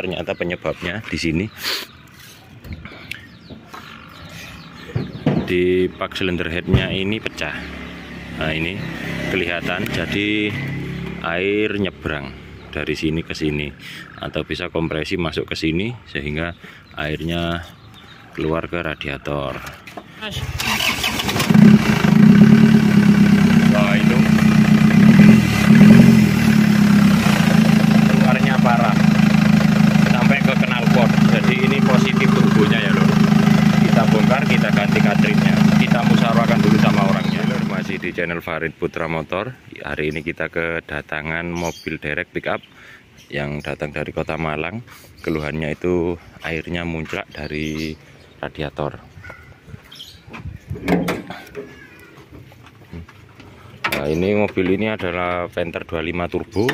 ternyata penyebabnya di sini. Di pak silinder headnya ini pecah. Nah ini kelihatan, jadi air nyebrang dari sini ke sini, atau bisa kompresi masuk ke sini sehingga airnya keluar ke radiator. Wah itu keluarnya parah sampai ke knalpot. Jadi ini positif turbonya ya lor. Kita bongkar, kita ganti cartridge-nya, kita musyawarahkan dulu sama orangnya. Lor, masih di channel Farid Putra Motor. Hari ini kita kedatangan mobil derek pickup yang datang dari Kota Malang. Keluhannya itu airnya muncrat dari radiator. Nah, ini mobil ini adalah Panther 25 turbo.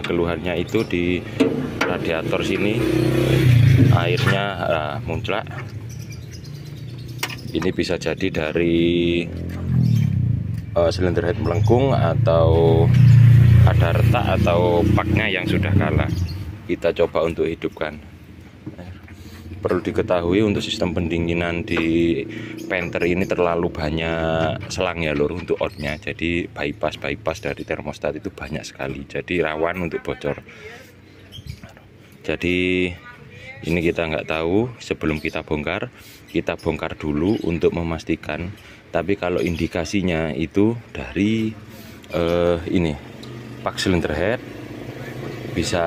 Keluhannya itu di radiator sini airnya muncrat. Ini bisa jadi dari silinder head melengkung, atau ada retak atau paknya yang sudah kalah. Kita coba untuk hidupkan. Perlu diketahui untuk sistem pendinginan di Panther ini terlalu banyak selang ya lur untuk outnya. Jadi bypass dari termostat itu banyak sekali, jadi rawan untuk bocor. Jadi ini kita nggak tahu, sebelum kita bongkar dulu untuk memastikan. Tapi kalau indikasinya itu dari ini pak silinder head bisa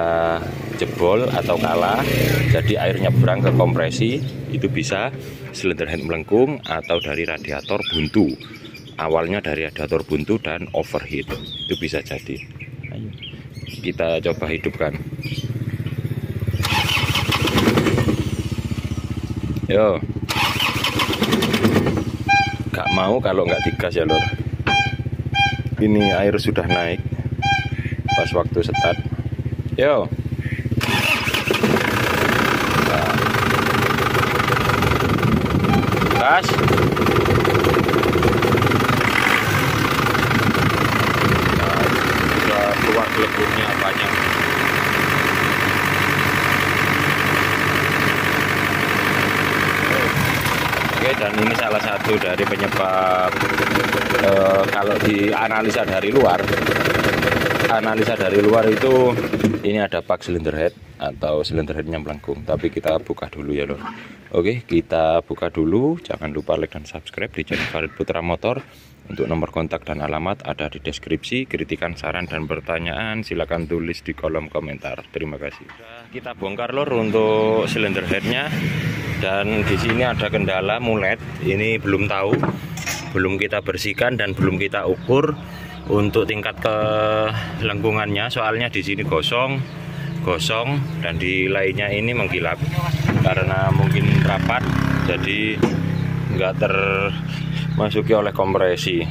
jebol atau kalah, jadi air nyebrang ke kompresi, itu bisa silinder head melengkung atau dari radiator buntu. Awalnya dari radiator buntu dan overheat, itu bisa jadi. Ayo kita coba hidupkan. Yo, gak mau kalau nggak digas ya lor. Ini air sudah naik pas waktu start. Yo, nah. Gas. Nah, sudah keluar gelembungnya banyak. Oke, dan ini salah satu dari penyebab. Kalau dianalisa dari luar, itu ini ada pak silinder head atau silinder headnya melengkung. Tapi kita buka dulu ya lor. Oke, kita buka dulu. Jangan lupa like dan subscribe di channel Farid Putra Motor. Untuk nomor kontak dan alamat ada di deskripsi. Kritikan, saran dan pertanyaan silakan tulis di kolom komentar. Terima kasih. Kita bongkar lor untuk silinder headnya. Dan di sini ada kendala mulet. Ini belum tahu, belum kita bersihkan dan belum kita ukur untuk tingkat kelengkungannya. Soalnya di sini gosong dan di lainnya ini mengkilap karena mungkin rapat, jadi nggak termasuki oleh kompresi.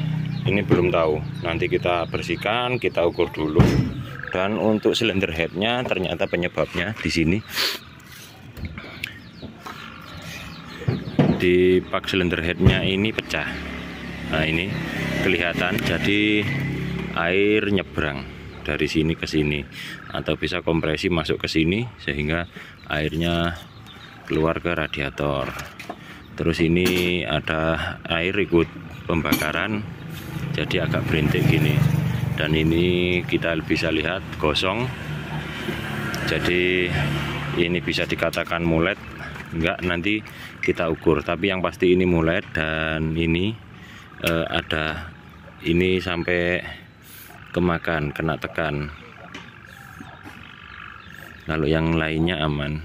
Ini belum tahu. Nanti kita bersihkan, kita ukur dulu. Dan untuk silinder headnya ternyata penyebabnya di sini. Di pak silinder headnya ini pecah. Nah ini kelihatan, jadi air nyebrang dari sini ke sini, atau bisa kompresi masuk ke sini sehingga airnya keluar ke radiator. Terus ini ada air ikut pembakaran, jadi agak berintik gini. Dan ini kita bisa lihat gosong, jadi ini bisa dikatakan mulet. Enggak, nanti kita ukur, tapi yang pasti ini mulet. Dan ini ada ini sampai kemakan, kena tekan. Kalau yang lainnya aman,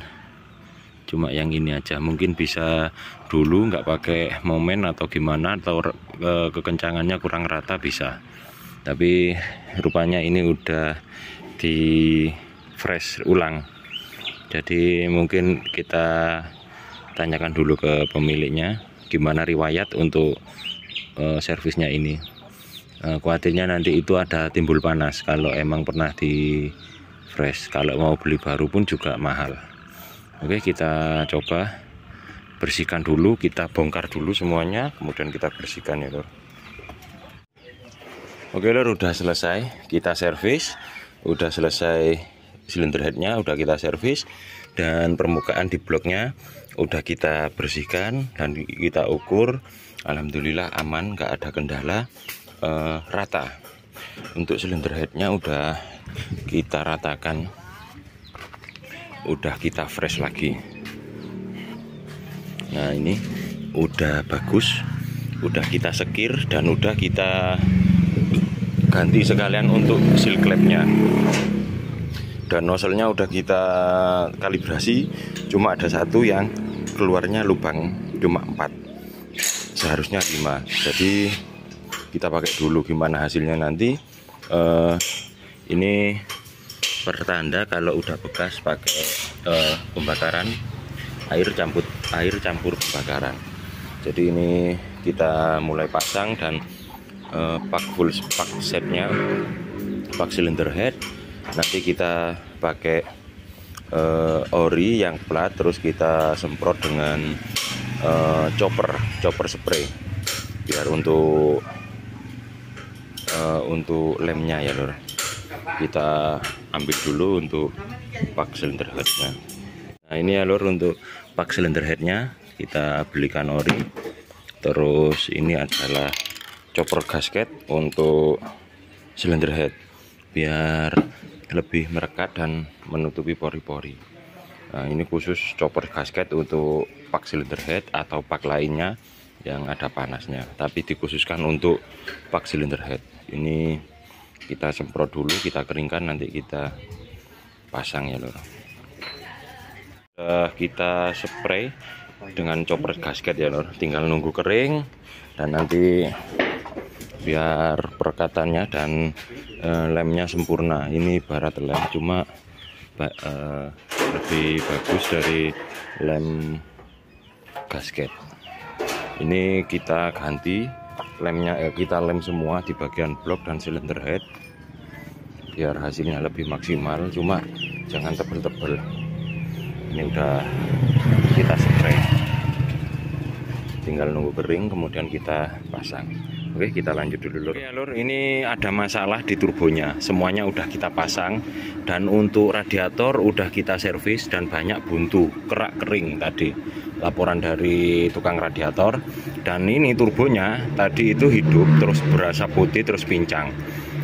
cuma yang ini aja mungkin bisa dulu nggak pakai momen atau gimana, atau kekencangannya kurang rata bisa. Tapi rupanya ini udah di fresh ulang. Jadi mungkin kita tanyakan dulu ke pemiliknya gimana riwayat untuk servisnya ini. Khawatirnya nanti itu ada timbul panas kalau emang pernah di fresh. Kalau mau beli baru pun juga mahal. Oke, kita coba bersihkan dulu, kita bongkar dulu semuanya, kemudian kita bersihkan ya lor. Oke lor, udah selesai kita servis, udah selesai silinder headnya udah kita servis, dan permukaan di bloknya udah kita bersihkan dan kita ukur. Alhamdulillah aman, nggak ada kendala, rata. Untuk silinder headnya udah kita ratakan, udah kita fresh lagi. Nah ini udah bagus, udah kita sekir dan udah kita ganti sekalian untuk seal clamp-nya. Dan nozzle-nya udah kita kalibrasi, cuma ada satu yang keluarnya lubang cuma 4, seharusnya 5. Jadi kita pakai dulu, gimana hasilnya nanti. Ini pertanda kalau udah bekas pakai pembakaran, air campur pembakaran. Jadi ini kita mulai pasang dan pak setnya, pak cylinder head. Nanti kita pakai ori yang plat, terus kita semprot dengan chopper spray, biar untuk lemnya ya lor. Kita ambil dulu untuk pak cylinder headnya. Nah ini ya lor, untuk pak cylinder headnya kita belikan ori. Terus ini adalah chopper gasket untuk cylinder head, biar lebih merekat dan menutupi pori-pori. Nah ini khusus chopper gasket untuk pak cylinder head atau pak lainnya yang ada panasnya, tapi dikhususkan untuk pak cylinder head. Ini kita semprot dulu, kita keringkan, nanti kita pasang ya lor. Kita spray dengan chopper gasket ya lor, tinggal nunggu kering dan nanti biar perekatannya dan lemnya sempurna. Ini barat lem, cuma lebih bagus dari lem gasket. Ini kita ganti lemnya, kita lem semua di bagian blok dan silinder head biar hasilnya lebih maksimal, cuma jangan tebel-tebel. Ini udah kita spray, tinggal nunggu kering kemudian kita pasang. Oke, kita lanjut dulu lor. Oke lor, ini ada masalah di turbonya, semuanya udah kita pasang, dan untuk radiator udah kita servis dan banyak buntu, kerak kering tadi, laporan dari tukang radiator. Dan ini turbonya tadi itu hidup, terus berasa putih, terus pincang.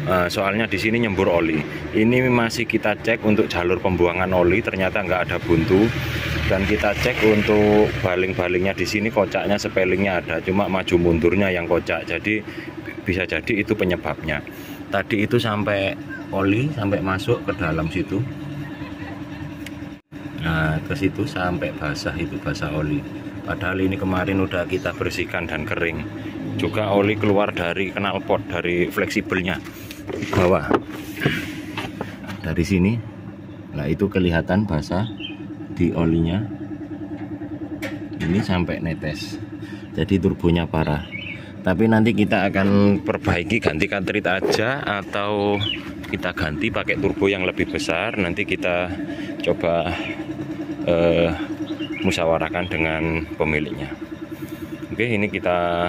Soalnya di sini nyembur oli. Ini masih kita cek untuk jalur pembuangan oli, ternyata nggak ada buntu. Dan kita cek untuk baling-balingnya di sini, kocaknya spellingnya ada, cuma maju mundurnya yang kocak. Jadi bisa jadi itu penyebabnya. Tadi itu sampai oli sampai masuk ke dalam situ. Nah ke situ sampai basah, itu basah oli. Padahal ini kemarin udah kita bersihkan dan kering. Juga oli keluar dari knalpot, dari fleksibelnya bawah, dari sini. Nah itu kelihatan basah di olinya, ini sampai netes. Jadi turbonya parah. Tapi nanti kita akan perbaiki, ganti cartridge aja atau kita ganti pakai turbo yang lebih besar. Nanti kita coba musyawarahkan dengan pemiliknya. Oke, ini kita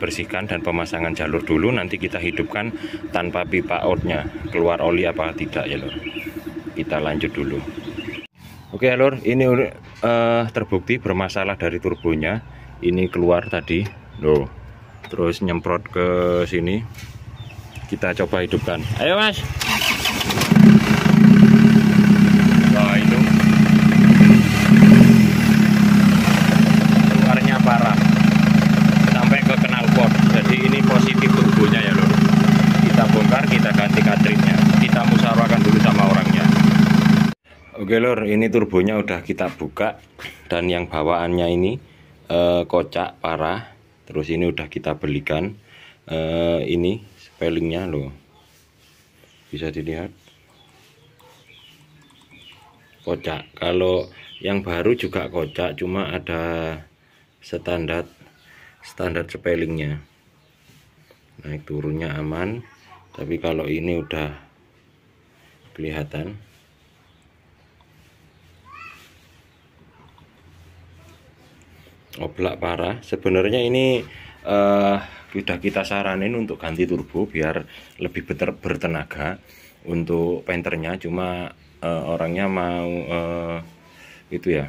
bersihkan dan pemasangan jalur dulu. Nanti kita hidupkan tanpa pipa outnya, keluar oli apa tidak ya lor. Kita lanjut dulu. Oke lor, ini terbukti bermasalah dari turbonya. Ini keluar tadi loh, terus nyemprot ke sini. Kita coba hidupkan, ayo mas. Wah itu keluarnya parah sampai ke knalpot. Jadi ini positif turbonya ya lor. Kita bongkar, kita ganti cartridge-nya, kita musyawarahkan dulu sama orangnya. Oke lor, ini turbonya udah kita buka dan yang bawaannya ini kocak parah. Terus ini udah kita belikan, ini spellingnya loh, bisa dilihat kocak. Kalau yang baru juga kocak, cuma ada standar spellingnya, naik turunnya aman. Tapi kalau ini udah kelihatan. Oblak parah. Sebenarnya ini sudah kita saranin untuk ganti turbo biar lebih bertenaga untuk penternya, cuma orangnya mau itu ya,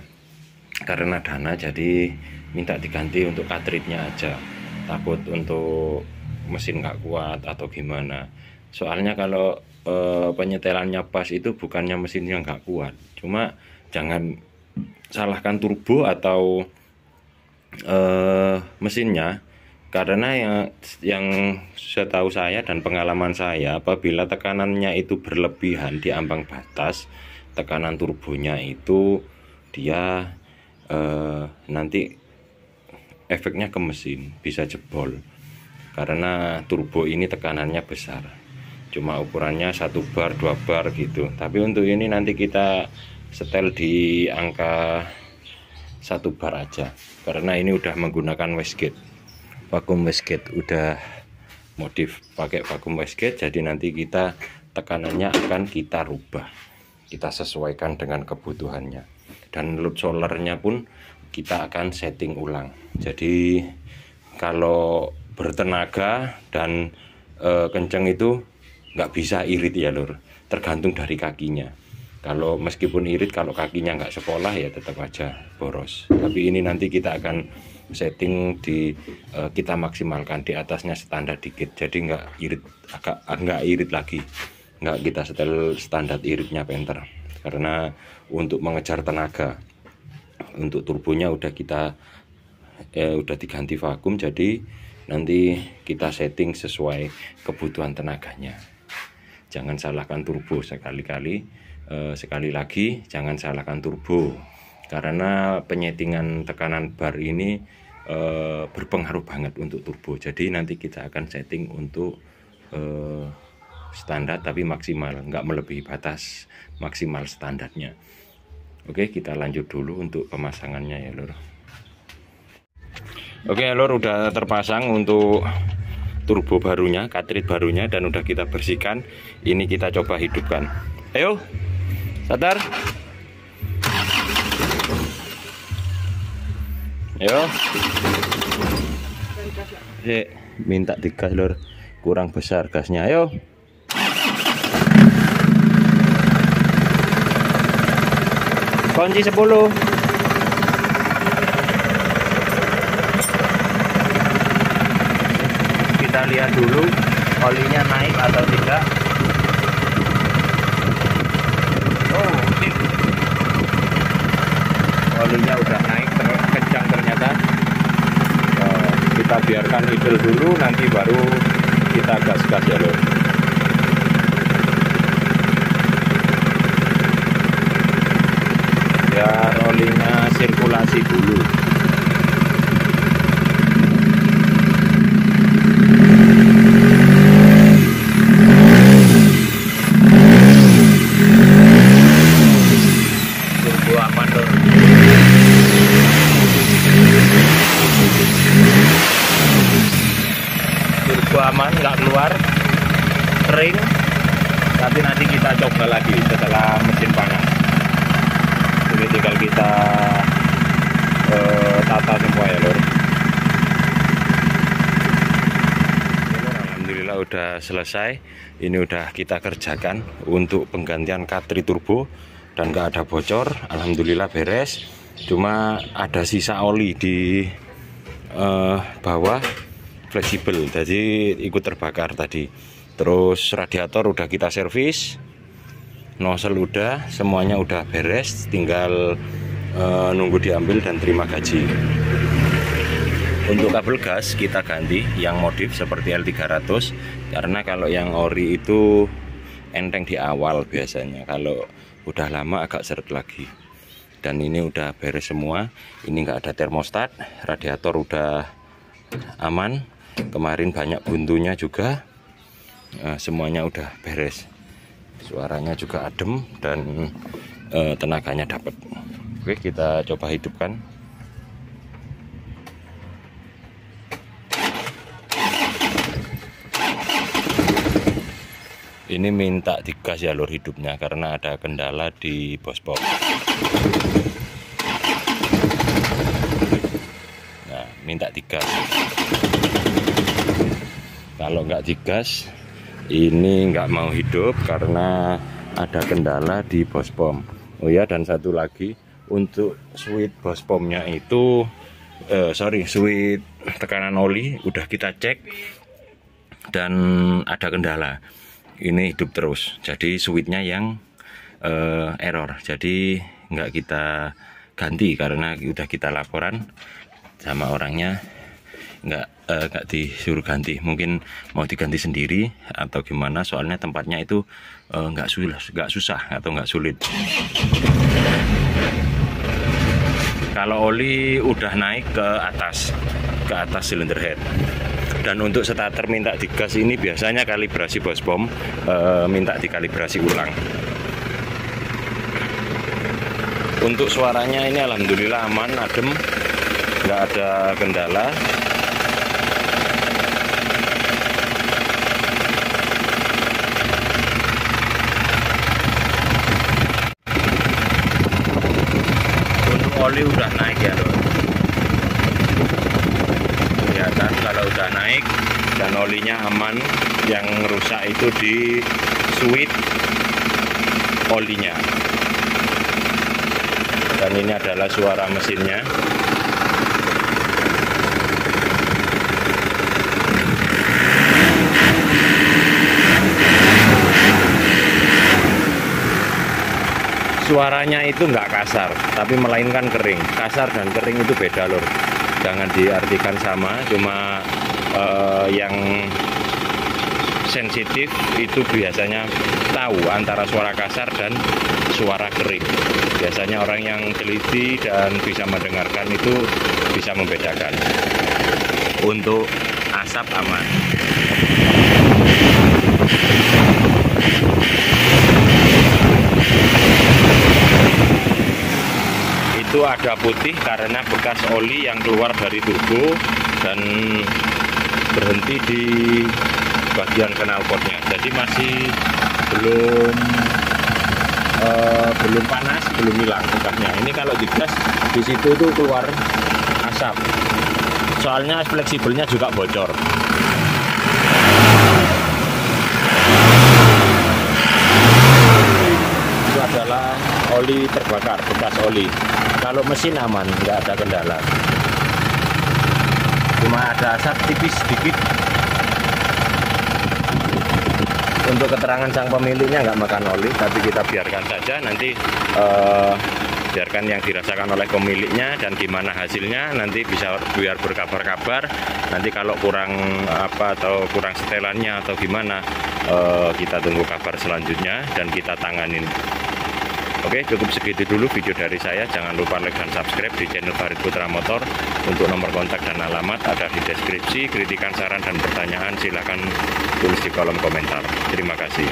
karena dana jadi minta diganti untuk cartridge-nya aja, takut untuk mesin nggak kuat atau gimana. Soalnya kalau penyetelannya pas itu bukannya mesinnya nggak kuat, cuma jangan salahkan turbo atau mesinnya, karena yang setahu saya dan pengalaman saya, apabila tekanannya itu berlebihan di ambang batas tekanan turbonya itu, dia nanti efeknya ke mesin bisa jebol, karena turbo ini tekanannya besar, cuma ukurannya 1 bar 2 bar gitu. Tapi untuk ini nanti kita setel di angka 1 bar aja, karena ini udah menggunakan wastegate, vacuum wastegate, udah modif pakai vacuum wastegate. Jadi nanti kita tekanannya akan kita rubah, kita sesuaikan dengan kebutuhannya, dan load solarnya pun kita akan setting ulang. Jadi kalau bertenaga dan kenceng itu nggak bisa irit ya lur, tergantung dari kakinya. Kalau meskipun irit, kalau kakinya nggak sekolah ya tetap aja boros. Tapi ini nanti kita akan setting di kita maksimalkan di atasnya standar dikit, jadi nggak irit, nggak irit lagi, nggak kita setel standar iritnya penter, karena untuk mengejar tenaga. Untuk turbonya udah kita udah diganti vakum, jadi nanti kita setting sesuai kebutuhan tenaganya. Jangan salahkan turbo sekali-kali. Sekali lagi, jangan salahkan turbo, karena penyetingan tekanan bar ini berpengaruh banget untuk turbo. Jadi nanti kita akan setting untuk standar tapi maksimal, nggak melebihi batas maksimal standarnya. Oke, kita lanjut dulu untuk pemasangannya ya lur. Oke lur, udah terpasang untuk turbo barunya, cartridge barunya, dan udah kita bersihkan. Ini kita coba hidupkan. Ayo, sadar. Ayo. Minta digas lur, kurang besar gasnya. Ayo. Kunci 10. Kita lihat dulu olinya naik atau tidak. Oh, olinya udah naik kencang ternyata. Kita biarkan idle dulu, nanti baru kita gas-gas ya lor. Biar olinya sirkulasi dulu. Turbo aman lor. Turbo aman, nggak keluar kering. Tapi nanti kita coba lagi setelah mesin panas. Ini tinggal kita tata semua ya lor. Alhamdulillah udah selesai. Ini udah kita kerjakan untuk penggantian cartridge turbo dan nggak ada bocor. Alhamdulillah beres. Cuma ada sisa oli di bawah fleksibel, jadi ikut terbakar tadi. Terus radiator udah kita servis, nozzle udah, semuanya udah beres, tinggal nunggu diambil dan terima gaji. Untuk kabel gas kita ganti yang modif seperti L300, karena kalau yang ori itu enteng di awal biasanya, kalau udah lama agak seret lagi. Dan ini udah beres semua, ini nggak ada termostat, radiator udah aman, kemarin banyak buntunya juga, semuanya udah beres. Suaranya juga adem dan tenaganya dapat. Oke, kita coba hidupkan. Ini minta digas ya lur hidupnya, karena ada kendala di bospop. Nah, minta digas. Kalau nggak digas, ini nggak mau hidup karena ada kendala di bospom. Oh ya, dan satu lagi untuk switch bospomnya itu switch tekanan oli udah kita cek dan ada kendala. Ini hidup terus, jadi switchnya yang error, jadi nggak kita ganti karena udah kita laporan sama orangnya, nggak disuruh ganti. Mungkin mau diganti sendiri atau gimana, soalnya tempatnya itu nggak susah atau nggak sulit. Kalau oli udah naik ke atas cylinder head, dan untuk starter minta digas ini biasanya kalibrasi bospom minta dikalibrasi ulang. Untuk suaranya ini alhamdulillah aman, adem, nggak ada kendala. Untuk oli udah naik ya loh, kelihatan kalau udah naik dan olinya aman. Yang rusak itu di switch olinya. Dan ini adalah suara mesinnya. Suaranya itu nggak kasar, tapi melainkan kering. Kasar dan kering itu beda lur. Jangan diartikan sama, cuma yang sensitif itu biasanya tahu antara suara kasar dan suara kering. Biasanya orang yang teliti dan bisa mendengarkan itu bisa membedakan. Untuk asap aman. Itu ada putih karena bekas oli yang keluar dari turbo dan berhenti di bagian knalpotnya. Jadi masih belum panas, belum hilang bekasnya. Ini kalau digas di situ itu keluar asap. Soalnya fleksibelnya juga bocor. Itu adalah oli terbakar, bekas oli. Kalau mesin aman, nggak ada kendala. Cuma ada asap tipis sedikit. Untuk keterangan sang pemiliknya nggak makan oli, tapi kita biarkan saja. Nanti biarkan yang dirasakan oleh pemiliknya dan gimana hasilnya nanti bisa biar berkabar-kabar. Nanti kalau kurang apa atau kurang setelannya atau gimana, kita tunggu kabar selanjutnya dan kita tanganin. Oke, cukup segitu dulu video dari saya. Jangan lupa like dan subscribe di channel Farid Putra Motor. Untuk nomor kontak dan alamat ada di deskripsi. Kritikan, saran, dan pertanyaan silahkan tulis di kolom komentar. Terima kasih.